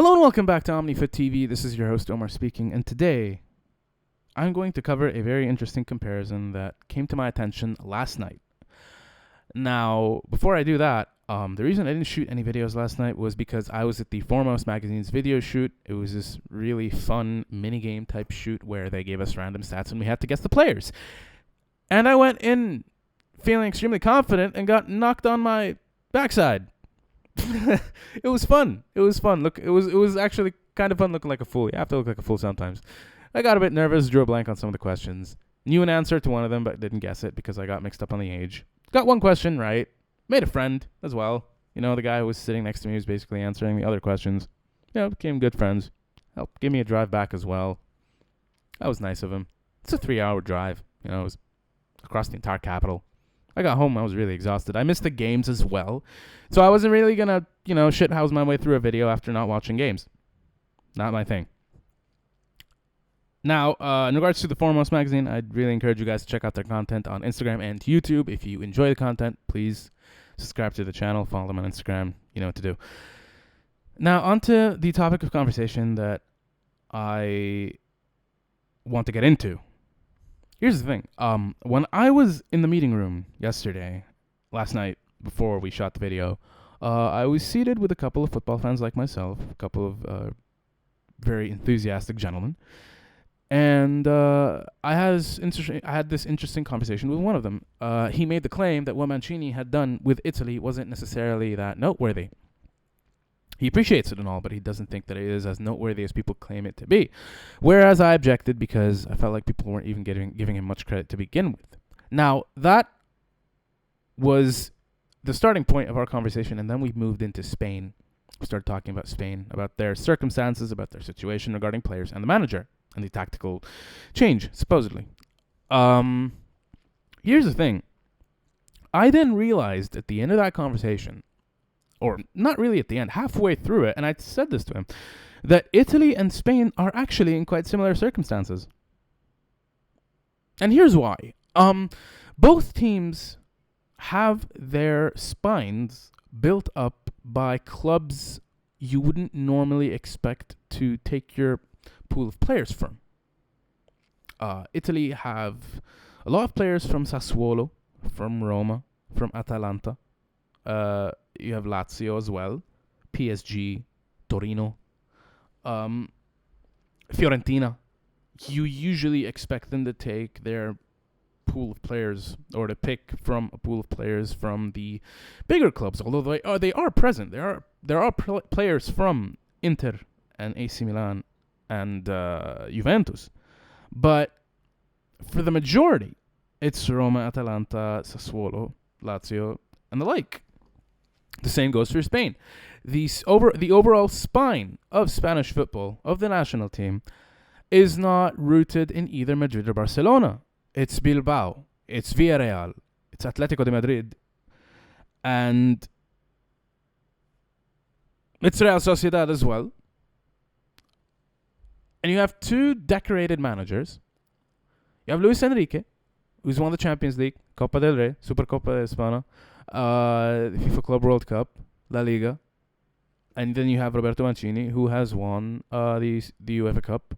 Hello and welcome back to OmniFit TV. This is your host Omar speaking, and today I'm going to cover a very interesting comparison that came to my attention last night. Now, before I do that, the reason I didn't shoot any videos last night was because I was at the Foremost Magazine's video shoot. It was this really fun minigame type shoot where they gave us random stats and we had to guess the players. And I went in feeling extremely confident and got knocked on my backside. It was fun. Look, it was actually kind of fun looking like a fool. You have to look like a fool sometimes. I got a bit nervous, drew a blank on some of the questions. Knew an answer to one of them, but didn't guess it because I got mixed up on the age. Got one question right. Made a friend as well. You know, the guy who was sitting next to me was basically answering the other questions. Became good friends. Helped give me a drive back as well. That was nice of him. It's a 3-hour drive. It was across the entire capital. I got home, I was really exhausted. I missed the games as well. So I wasn't really going to, shithouse my way through a video after not watching games. Not my thing. Now, in regards to the Foremost Magazine, I'd really encourage you guys to check out their content on Instagram and YouTube. If you enjoy the content, please subscribe to the channel, follow them on Instagram. You know what to do. Now, onto the topic of conversation that I want to get into. Here's the thing. When I was in the meeting room last night, before we shot the video, I was seated with a couple of football fans like myself, a couple of very enthusiastic gentlemen, and I had this interesting conversation with one of them. He made the claim that what Mancini had done with Italy wasn't necessarily that noteworthy. He appreciates it and all, but he doesn't think that it is as noteworthy as people claim it to be. Whereas I objected because I felt like people weren't even giving him much credit to begin with. Now, that was the starting point of our conversation, and then we moved into Spain. We started talking about Spain, about their circumstances, about their situation regarding players and the manager, and the tactical change, supposedly. Here's the thing. I then realized at the end of that conversation, or not really at the end, halfway through it, and I said this to him, that Italy and Spain are actually in quite similar circumstances. And here's why. Both teams have their spines built up by clubs you wouldn't normally expect to take your pool of players from. Italy have a lot of players from Sassuolo, from Roma, from Atalanta. You have Lazio as well, PSG, Torino, Fiorentina. You usually expect them to take their pool of players, or to pick from a pool of players from the bigger clubs. Although they are present. There are players from Inter and AC Milan and Juventus, but for the majority, it's Roma, Atalanta, Sassuolo, Lazio, and the like. The same goes for Spain. The overall spine of Spanish football, of the national team, is not rooted in either Madrid or Barcelona. It's Bilbao, it's Villarreal, it's Atletico de Madrid, and it's Real Sociedad as well. And you have two decorated managers. You have Luis Enrique, who's won the Champions League, Copa del Rey, Supercopa de España, FIFA Club World Cup, La Liga, and then you have Roberto Mancini, who has won the UEFA Cup,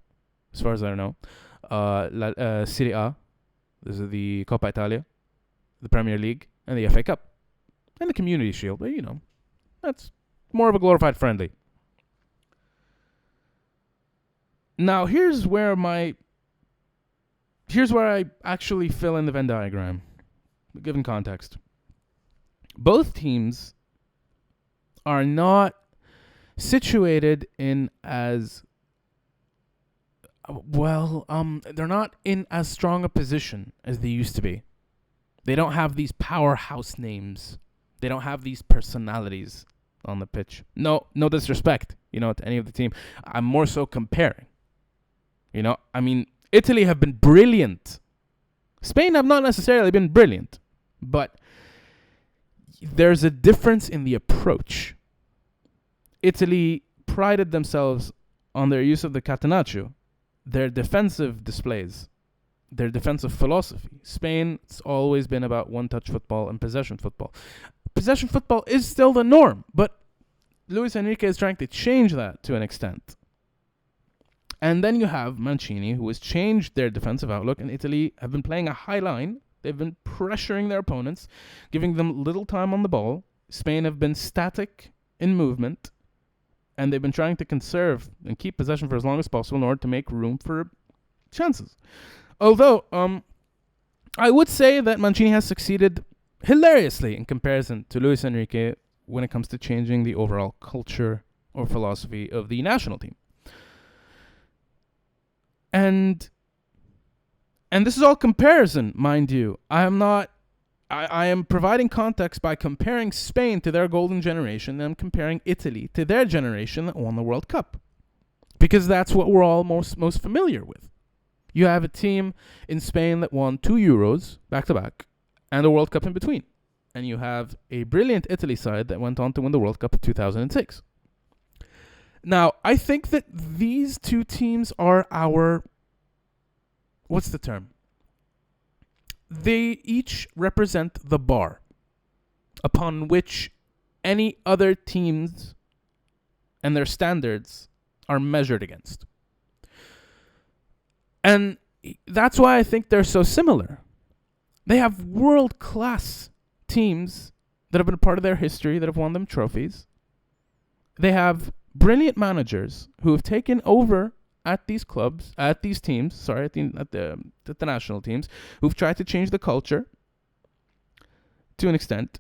as far as I know, Serie A, this is the Coppa Italia, the Premier League, and the FA Cup, and the Community Shield. But that's more of a glorified friendly. Now here's where I actually fill in the Venn diagram, given context. Both teams are not situated in as they're not in as strong a position as they used to be. They don't have these powerhouse names. They don't have these personalities on the pitch. No disrespect, to any of the team. I'm more so comparing. Italy have been brilliant. Spain have not necessarily been brilliant, but there's a difference in the approach. Italy prided themselves on their use of the catenaccio, their defensive displays, their defensive philosophy. Spain, it's always been about one-touch football and possession football. Possession football is still the norm, but Luis Enrique is trying to change that to an extent. And then you have Mancini, who has changed their defensive outlook, and Italy have been playing a high line. They've been pressuring their opponents, giving them little time on the ball. Spain have been static in movement, and they've been trying to conserve and keep possession for as long as possible in order to make room for chances. Although, I would say that Mancini has succeeded hilariously in comparison to Luis Enrique when it comes to changing the overall culture or philosophy of the national team. And this is all comparison, mind you. I am providing context by comparing Spain to their golden generation, and I'm comparing Italy to their generation that won the World Cup. Because that's what we're all most familiar with. You have a team in Spain that won 2 Euros back-to-back and a World Cup in between. And you have a brilliant Italy side that went on to win the World Cup in 2006. Now, I think that these two teams are our... What's the term? They each represent the bar upon which any other teams and their standards are measured against. And that's why I think they're so similar. They have world-class teams that have been a part of their history, that have won them trophies. They have brilliant managers who have taken over at these clubs, at these teams, at the national teams, who've tried to change the culture to an extent.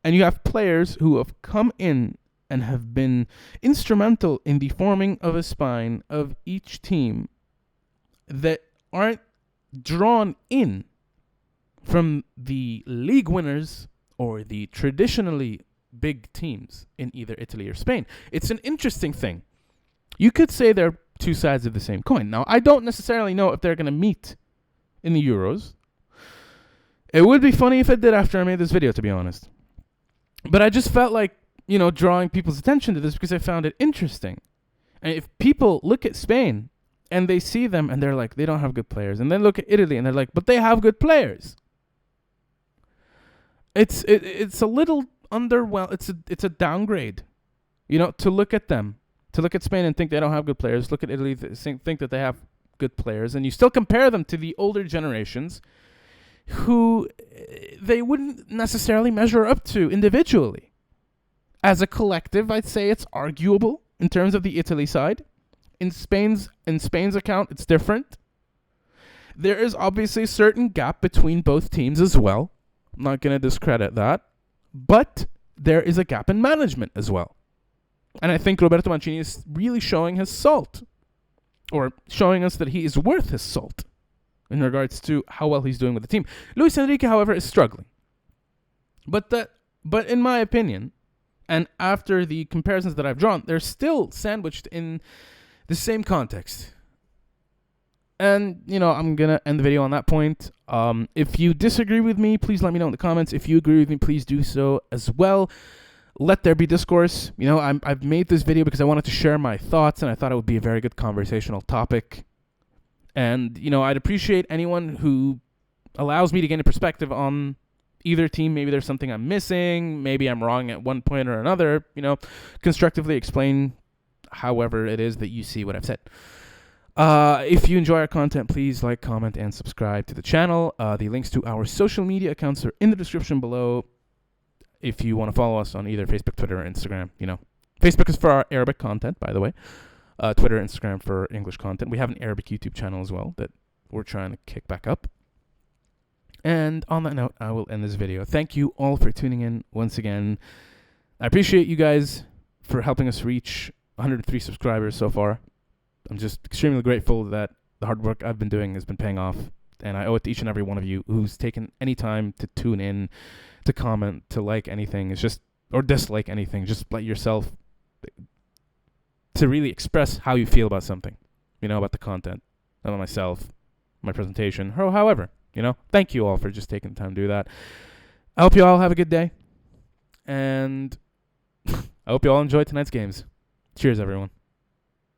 And you have players who have come in and have been instrumental in the forming of a spine of each team that aren't drawn in from the league winners or the traditionally big teams in either Italy or Spain. It's an interesting thing. You could say they're two sides of the same coin. Now, I don't necessarily know if they're going to meet in the Euros. It would be funny if it did after I made this video, to be honest. But I just felt like, drawing people's attention to this because I found it interesting. And if people look at Spain and they see them and they're like, they don't have good players. And then look at Italy and they're like, but they have good players. It's a little underwhelming. It's a downgrade, to look at them. To look at Spain and think they don't have good players. Look at Italy, think that they have good players. And you still compare them to the older generations who they wouldn't necessarily measure up to individually. As a collective, I'd say it's arguable in terms of the Italy side. In Spain's account, it's different. There is obviously a certain gap between both teams as well. I'm not going to discredit that. But there is a gap in management as well. And I think Roberto Mancini is really showing his salt, or showing us that he is worth his salt in regards to how well he's doing with the team. Luis Enrique, however, is struggling. But in my opinion, and after the comparisons that I've drawn, they're still sandwiched in the same context. And, I'm going to end the video on that point. If you disagree with me, please let me know in the comments. If you agree with me, please do so as well. Let there be discourse. I've made this video because I wanted to share my thoughts, and I thought it would be a very good conversational topic. And, I'd appreciate anyone who allows me to gain a perspective on either team. Maybe there's something I'm missing. Maybe I'm wrong at one point or another. Constructively explain however it is that you see what I've said. If you enjoy our content, please like, comment, and subscribe to the channel. The links to our social media accounts are in the description below. If you want to follow us on either Facebook, Twitter, or Instagram, Facebook is for our Arabic content, by the way. Twitter, Instagram for English content. We have an Arabic YouTube channel as well that we're trying to kick back up. And on that note, I will end this video. Thank you all for tuning in once again. I appreciate you guys for helping us reach 103 subscribers so far. I'm just extremely grateful that the hard work I've been doing has been paying off. And I owe it to each and every one of you who's taken any time to tune in, to comment, to like anything. Or dislike anything. Just let yourself to really express how you feel about something. About the content, about myself, my presentation, or however. Thank you all for just taking the time to do that. I hope you all have a good day. And I hope you all enjoy tonight's games. Cheers, everyone.